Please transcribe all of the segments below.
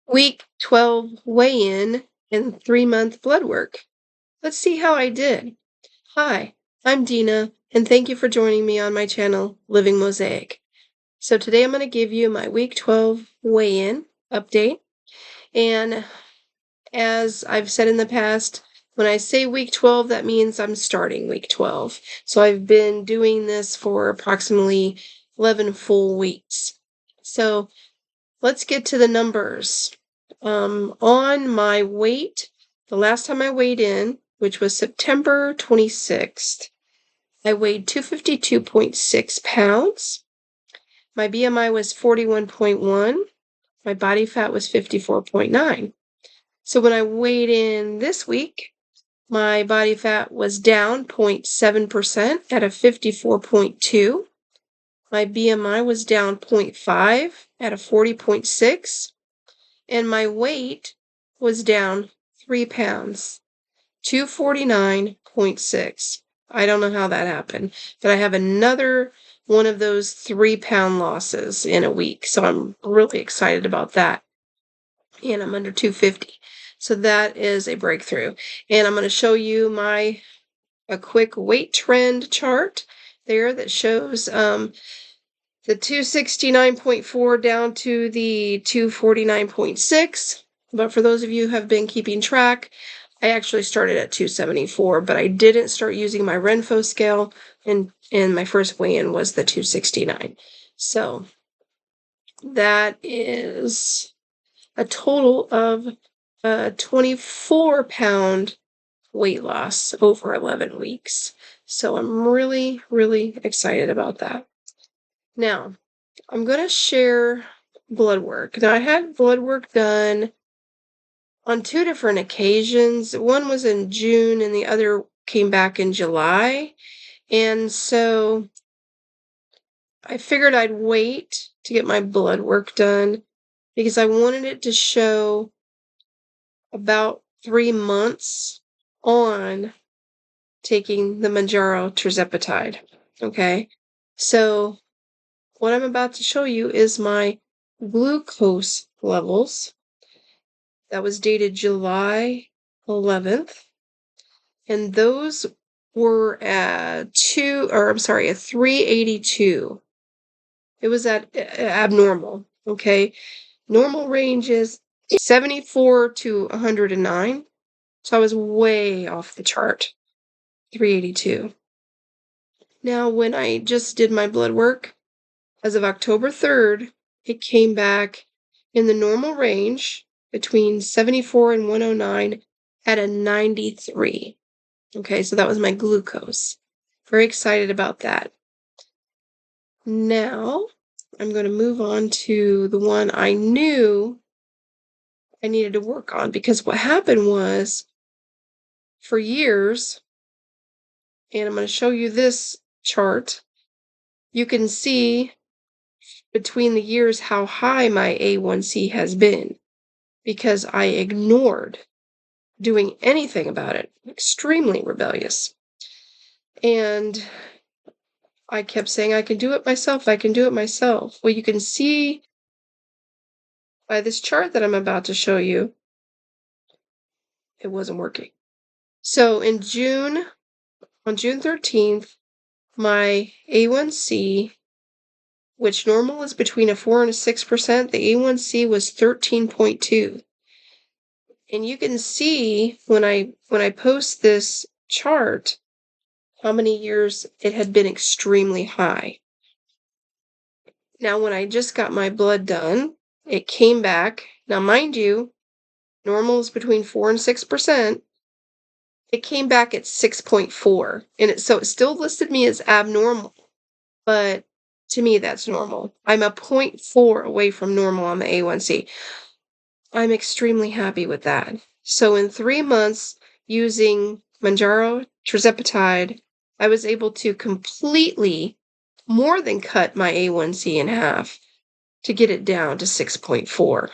Week 12 weigh-in and 3-month blood work. Let's see how I did. Hi, I'm Dina, and thank you for joining me on my channel, Living Mosaic. So today I'm going to give you my week 12 weigh-in update. And as I've said in the past, when I say week 12, that means I'm starting week 12. So I've been doing this for approximately 11 full weeks. So let's get to the numbers. On my weight, the last time I weighed in, which was September 26th, I weighed 252.6 pounds. My BMI was 41.1. My body fat was 54.9. So when I weighed in this week, my body fat was down 0.7% at a 54.2. My BMI was down 0.5 at a 40.6. And my weight was down 3 pounds, 249.6. I don't know how that happened, but I have another one of those 3-pound losses in a week. So I'm really excited about that. And I'm under 250. So that is a breakthrough. And I'm going to show you a quick weight trend chart there that shows the 269.4 down to the 249.6. But for those of you who have been keeping track, I actually started at 274, but I didn't start using my RENPHO scale, and my first weigh-in was the 269. So that is a total of a 24-pound weight loss over 11 weeks. So I'm really, really excited about that. Now, I'm going to share blood work. Now, I had blood work done on 2 different occasions. One was in June and the other came back in July. And so I figured I'd wait to get my blood work done because I wanted it to show about 3 months on taking the Mounjaro Tirzepatide. Okay? So what I'm about to show you is my glucose levels. That was dated July 11th. And those were at 382. It was at abnormal, okay? Normal range is 74 to 109. So I was way off the chart, 382. Now, when I just did my blood work, as of October 3rd, it came back in the normal range between 74 and 109 at a 93. Okay, so that was my glucose. Very excited about that. Now, I'm going to move on to the one I knew I needed to work on, because what happened was, for years, and I'm going to show you this chart, you can see between the years how high my A1C has been because I ignored doing anything about it. Extremely rebellious. And I kept saying, I can do it myself. I can do it myself. Well, you can see by this chart that I'm about to show you, it wasn't working. So on June 13th, my A1C, which normal is between a 4 and a 6%, the A1C was 13.2. And you can see when I post this chart how many years it had been extremely high. Now, when I just got my blood done, it came back. Now, mind you, normal is between 4 and 6%. It came back at 6.4. And so it still listed me as abnormal. But to me, that's normal. I'm a 0.4 away from normal on the A1C. I'm extremely happy with that. So in 3 months, using Mounjaro Tirzepatide, I was able to completely more than cut my A1C in half to get it down to 6.4.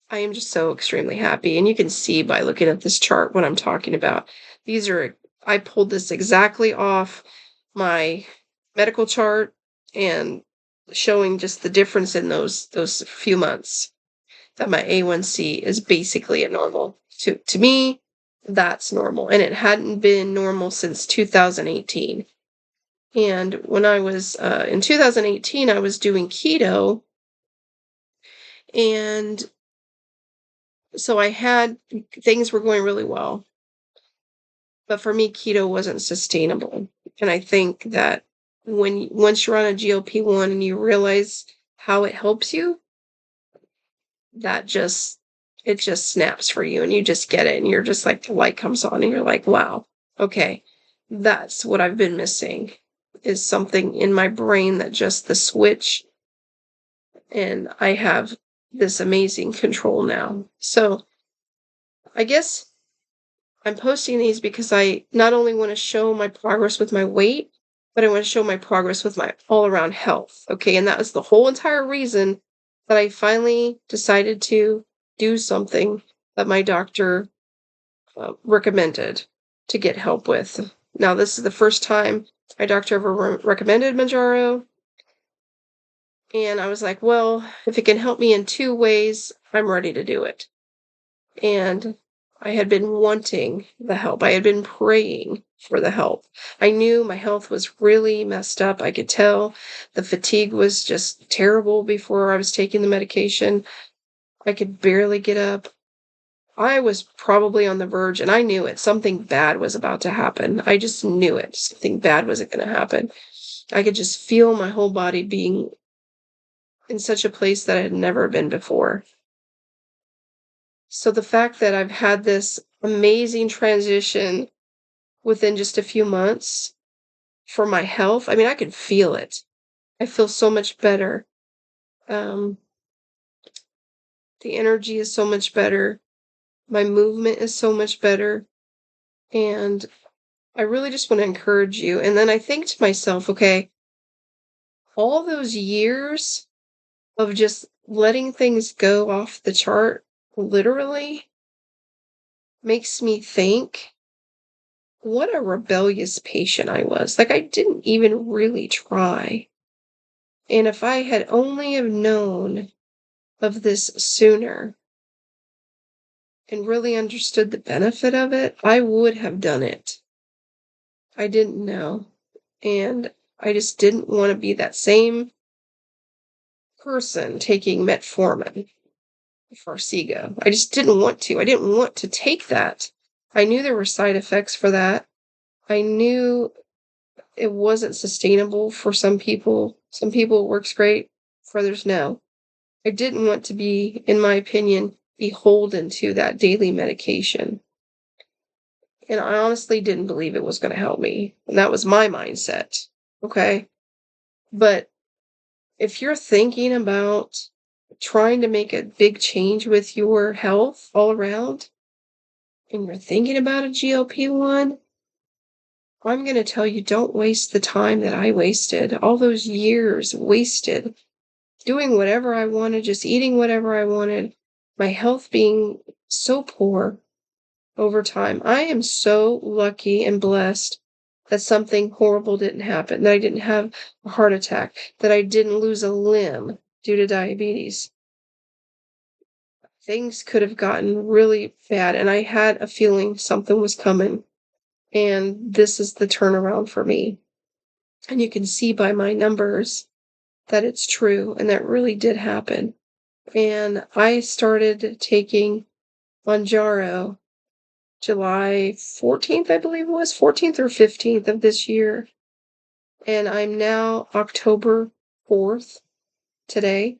I am just so extremely happy. And you can see by looking at this chart what I'm talking about. I pulled this exactly off my medical chart, and showing just the difference in those few months that my A1C is basically a normal. To me, that's normal, and it hadn't been normal since 2018. And when I was in 2018, I was doing keto, and so I had things were going really well. But for me, keto wasn't sustainable. And I think that once you're on a GLP-1 and you realize how it helps you, that just it just snaps for you and you just get it and you're just like the light comes on and you're like, wow, okay, that's what I've been missing is something in my brain that just the switch, and I have this amazing control now. So I guess I'm posting these because I not only want to show my progress with my weight, but I want to show my progress with my all around health. Okay. And that was the whole entire reason that I finally decided to do something that my doctor recommended to get help with. Now, this is the first time my doctor ever recommended Mounjaro. And I was like, well, if it can help me in 2 ways, I'm ready to do it. And I had been wanting the help. I had been praying for the help. I knew my health was really messed up. I could tell the fatigue was just terrible before I was taking the medication. I could barely get up. I was probably on the verge, and I knew it. Something bad was about to happen. I just knew it. Something bad was going to happen. I could just feel my whole body being in such a place that I had never been before. So the fact that I've had this amazing transition within just a few months for my health, I mean, I can feel it. I feel so much better. Um, the energy is so much better. My movement is so much better. And I really just want to encourage you. And then I think to myself, okay, all those years of just letting things go off the chart, literally, makes me think what a rebellious patient I was. Like, I didn't even really try. And if I had only have known of this sooner and really understood the benefit of it, I would have done it. I didn't know. And I just didn't want to be that same person taking metformin for Farxiga. I just didn't want to. I didn't want to take that. I knew there were side effects for that. I knew it wasn't sustainable for some people. Some people it works great, for others no. I didn't want to be, in my opinion, beholden to that daily medication. And I honestly didn't believe it was going to help me. And that was my mindset. Okay. But if you're thinking about trying to make a big change with your health all around, and you're thinking about a GLP-1, I'm going to tell you, don't waste the time that I wasted, all those years wasted, doing whatever I wanted, just eating whatever I wanted, my health being so poor over time. I am so lucky and blessed that something horrible didn't happen, that I didn't have a heart attack, that I didn't lose a limb due to diabetes. Things could have gotten really bad, and I had a feeling something was coming. And this is the turnaround for me. And you can see by my numbers that it's true and that really did happen. And I started taking Mounjaro July 14th, I believe it was, 14th or 15th of this year. And I'm now October 4th today.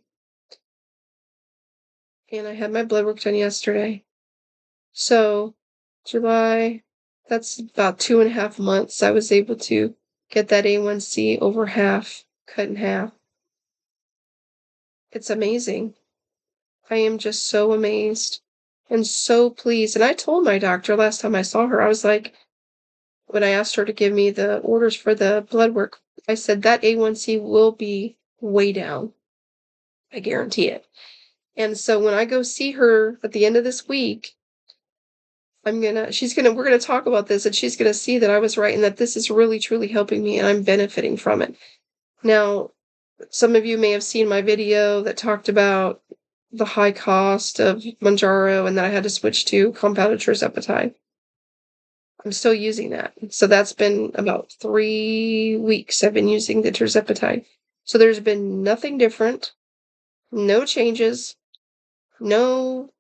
And I had my blood work done yesterday. So July, that's about 2.5 months. I was able to get that A1C over half, cut in half. It's amazing. I am just so amazed and so pleased. And I told my doctor last time I saw her, I was like, when I asked her to give me the orders for the blood work, I said that A1C will be way down. I guarantee it. And so when I go see her at the end of this week, we're gonna talk about this, and she's gonna see that I was right and that this is really truly helping me and I'm benefiting from it. Now, Some of you may have seen my video that talked about the high cost of Mounjaro and that I had to switch to compounded Tirzepatide. I'm still using that. So that's been about 3 weeks I've been using the Tirzepatide. So there's been nothing different, no changes, no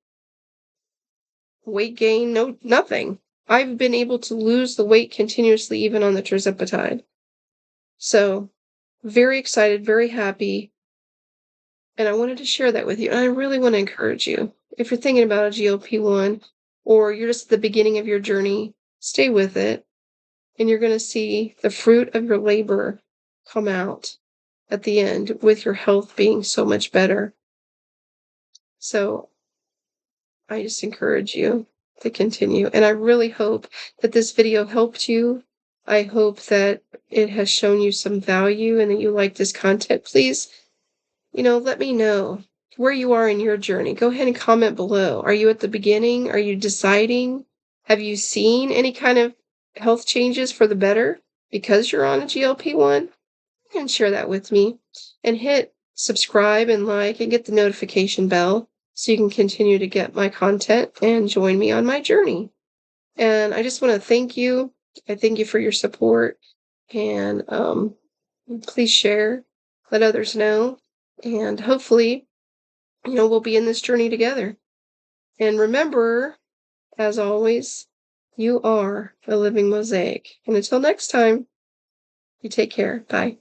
weight gain, no nothing. I've been able to lose the weight continuously even on the Tirzepatide. So very excited, very happy. And I wanted to share that with you. And I really want to encourage you. If you're thinking about a GLP-1 or you're just at the beginning of your journey, stay with it. And you're going to see the fruit of your labor come out at the end with your health being so much better. So I just encourage you to continue. And I really hope that this video helped you. I hope that it has shown you some value and that you like this content. Please, let me know where you are in your journey. Go ahead and comment below. Are you at the beginning? Are you deciding? Have you seen any kind of health changes for the better because you're on a GLP-1? You can share that with me and hit subscribe and like and get the notification bell so you can continue to get my content and join me on my journey. And I just want to thank you. I thank you for your support, and please share, let others know, and hopefully, we'll be in this journey together. And remember, as always, you are a living mosaic. And until next time, you take care. Bye.